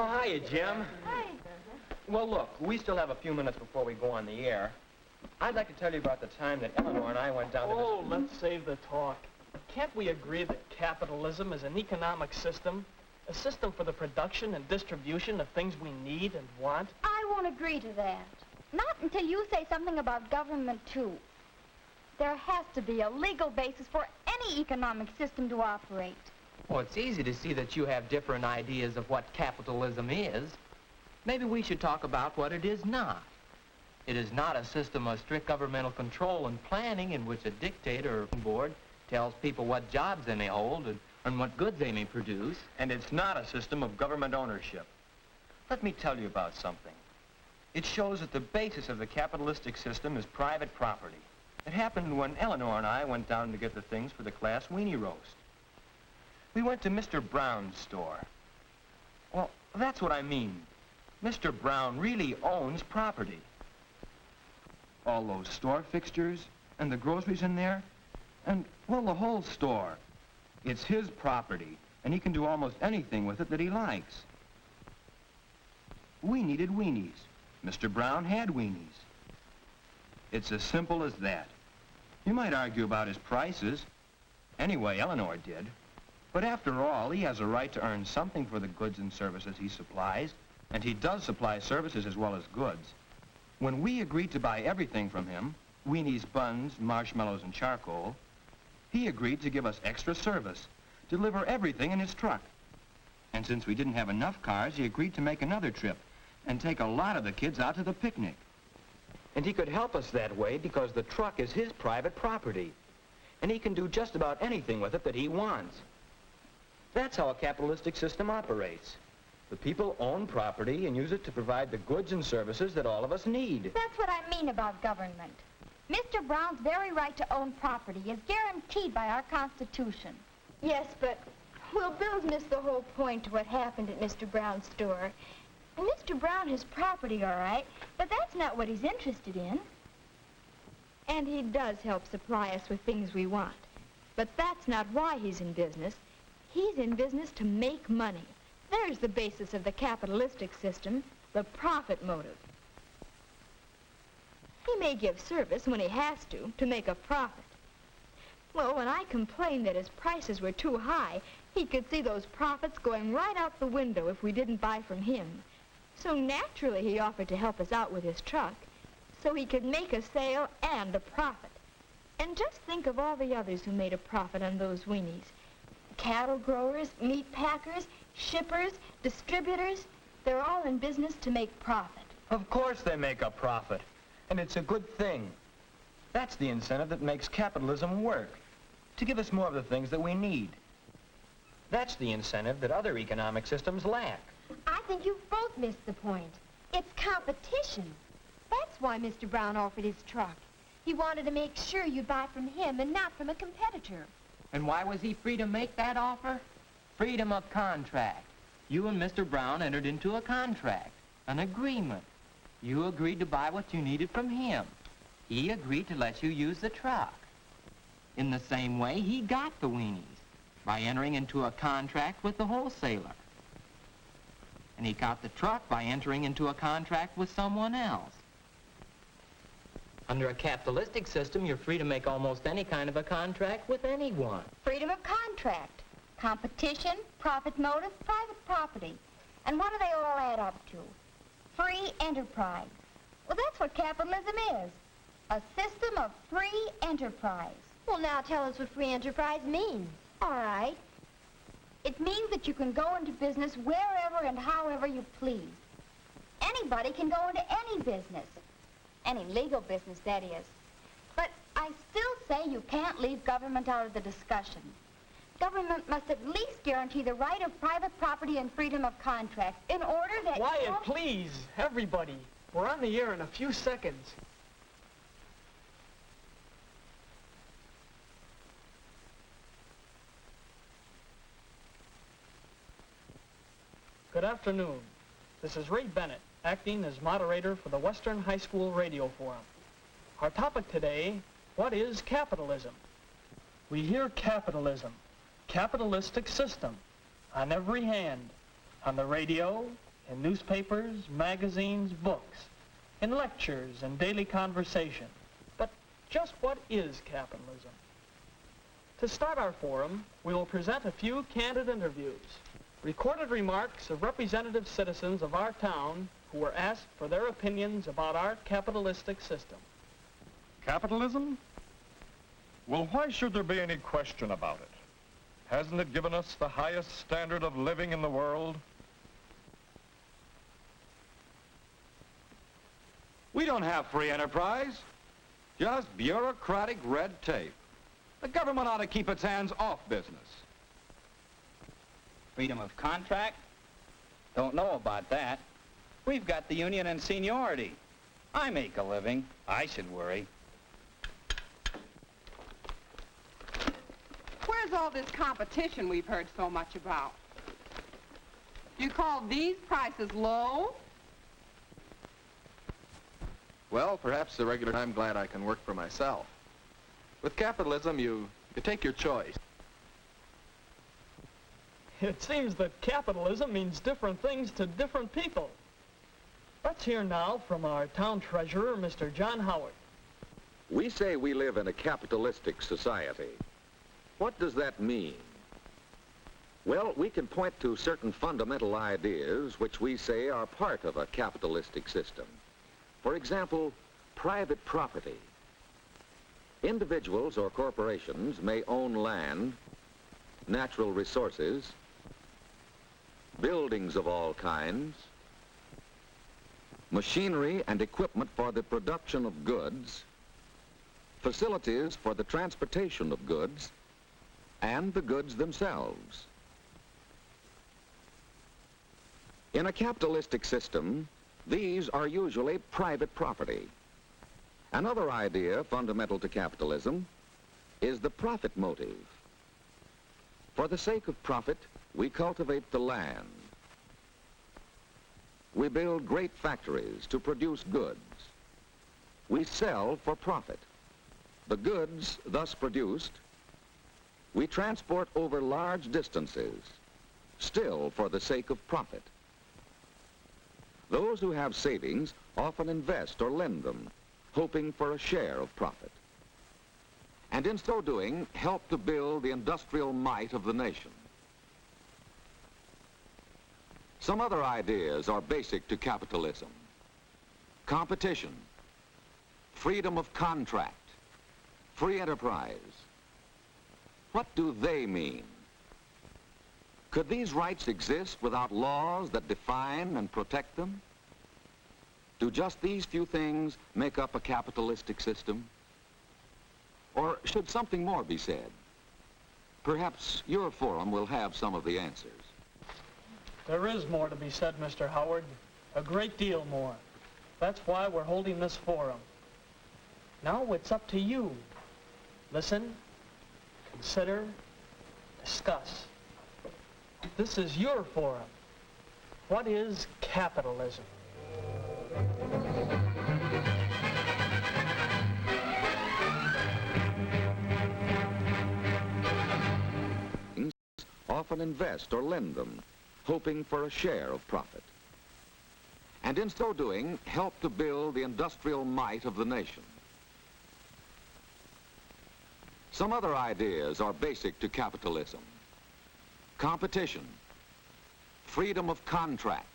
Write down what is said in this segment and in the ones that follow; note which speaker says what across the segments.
Speaker 1: Oh, hiya, Jim.
Speaker 2: Hi.
Speaker 1: Well, look, we still have a few minutes before we go on the air. I'd like to tell you about the time that Eleanor and I went down to this...
Speaker 3: Oh, let's save the talk. Can't we agree that capitalism is an economic system? A system for the production and distribution of things we need and want?
Speaker 2: I won't agree to that. Not until you say something about government, too. There has to be a legal basis for any economic system to operate.
Speaker 4: Well, it's easy to see that you have different ideas of what capitalism is. Maybe we should talk about what it is not. It is not a system of strict governmental control and planning in which a dictator or board tells people what jobs they may hold and what goods they may produce.
Speaker 1: And it's not a system of government ownership. Let me tell you about something. It shows that the basis of the capitalistic system is private property. It happened when Eleanor and I went down to get the things for the class weenie roast. We went to Mr. Brown's store. Well, that's what I mean. Mr. Brown really owns property. All those store fixtures and the groceries in there, and, well, the whole store. It's his property, and he can do almost anything with it that he likes. We needed weenies. Mr. Brown had weenies. It's as simple as that. You might argue about his prices. Anyway, Eleanor did. But after all, he has a right to earn something for the goods and services he supplies, and he does supply services as well as goods. When we agreed to buy everything from him, weenies, buns, marshmallows, and charcoal, he agreed to give us extra service, deliver everything in his truck. And since we didn't have enough cars, he agreed to make another trip and take a lot of the kids out to the picnic.
Speaker 4: And he could help us that way because the truck is his private property. And he can do just about anything with it that he wants. That's how a capitalistic system operates. The people own property and use it to provide the goods and services that all of us need.
Speaker 2: That's what I mean about government. Mr. Brown's very right to own property is guaranteed by our Constitution. Yes, but, well, Bill's missed the whole point to what happened at Mr. Brown's store. Mr. Brown has property, all right, but that's not what he's interested in. And he does help supply us with things we want. But that's not why he's in business. He's in business to make money. There's the basis of the capitalistic system, the profit motive. He may give service when he has to make a profit. Well, when I complained that his prices were too high, he could see those profits going right out the window if we didn't buy from him. So naturally he offered to help us out with his truck so he could make a sale and a profit. And just think of all the others who made a profit on those weenies. Cattle growers, meat packers, shippers, distributors, they're all in business to make profit.
Speaker 1: Of course they make a profit, and it's a good thing. That's the incentive that makes capitalism work, to give us more of the things that we need. That's the incentive that other economic systems lack.
Speaker 5: I think you've both missed the point. It's competition. That's why Mr. Brown offered his truck. He wanted to make sure you'd buy from him and not from a competitor.
Speaker 4: And why was he free to make that offer? Freedom of contract. You and Mr. Brown entered into a contract, an agreement. You agreed to buy what you needed from him. He agreed to let you use the truck. In the same way, he got the weenies by entering into a contract with the wholesaler. And he got the truck by entering into a contract with someone else. Under a capitalistic system, you're free to make almost any kind of a contract with anyone.
Speaker 2: Freedom of contract, competition, profit motive, private property. And what do they all add up to? Free enterprise. Well, that's what capitalism is. A system of free enterprise.
Speaker 5: Well, now tell us what free enterprise means.
Speaker 2: All right. It means that you can go into business wherever and however you please. Anybody can go into any business. Any legal business, that is. But I still say you can't leave government out of the discussion. Government must at least guarantee the right of private property and freedom of contract in order that...
Speaker 3: Wyatt, please, everybody. We're on the air in a few seconds. Good afternoon. This is Ray Bennett, acting as moderator for the Western High School Radio Forum. Our topic today, what is capitalism? We hear capitalism, capitalistic system, on every hand, on the radio, in newspapers, magazines, books, in lectures and daily conversation. But just what is capitalism? To start our forum, we will present a few candid interviews, recorded remarks of representative citizens of our town who were asked for their opinions about our capitalistic system.
Speaker 6: Capitalism? Well, why should there be any question about it? Hasn't it given us the highest standard of living in the world?
Speaker 7: We don't have free enterprise, just bureaucratic red tape. The government ought to keep its hands off business.
Speaker 8: Freedom of contract? Don't know about that. We've got the union and seniority. I make a living. I should worry.
Speaker 9: Where's all this competition we've heard so much about? You call these prices low?
Speaker 10: Well, perhaps the regular I'm glad I can work for myself. With capitalism, you take your choice.
Speaker 3: It seems that capitalism means different things to different people. Let's hear now from our town treasurer, Mr. John Howard.
Speaker 11: We say we live in a capitalistic society. What does that mean? Well, we can point to certain fundamental ideas which we say are part of a capitalistic system. For example, private property. Individuals or corporations may own land, natural resources, buildings of all kinds, machinery and equipment for the production of goods, facilities for the transportation of goods, and the goods themselves. In a capitalistic system, these are usually private property. Another idea fundamental to capitalism is the profit motive. For the sake of profit, we cultivate the land. We build great factories to produce goods. We sell for profit. The goods thus produced, we transport over large distances, still for the sake of profit. Those who have savings often invest or lend them, hoping for a share of profit. And in so doing, help to build the industrial might of the nation. Some other ideas are basic to capitalism. Competition, freedom of contract, free enterprise. What do they mean? Could these rights exist without laws that define and protect them? Do just these few things make up a capitalistic system? Or should something more be said? Perhaps your forum will have some of the answers.
Speaker 3: There is more to be said, Mr. Howard. A great deal more. That's why we're holding this forum. Now it's up to you. Listen, consider, discuss. This is your forum. What is capitalism?
Speaker 11: Often invest or lend them, hoping for a share of profit. And in so doing, help to build the industrial might of the nation. Some other ideas are basic to capitalism. Competition, freedom of contract,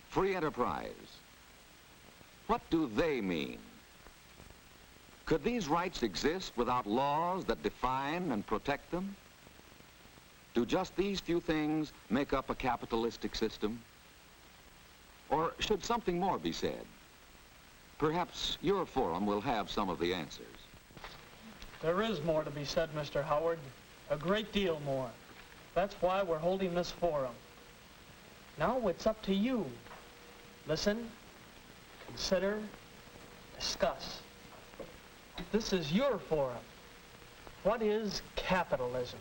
Speaker 11: free enterprise. What do they mean? Could these rights exist without laws that define and protect them? Do just these few things make up a capitalistic system? Or should something more be said? Perhaps your forum will have some of the answers.
Speaker 3: There is more to be said, Mr. Howard. A great deal more. That's why we're holding this forum. Now it's up to you. Listen, consider, discuss. This is your forum. What is capitalism?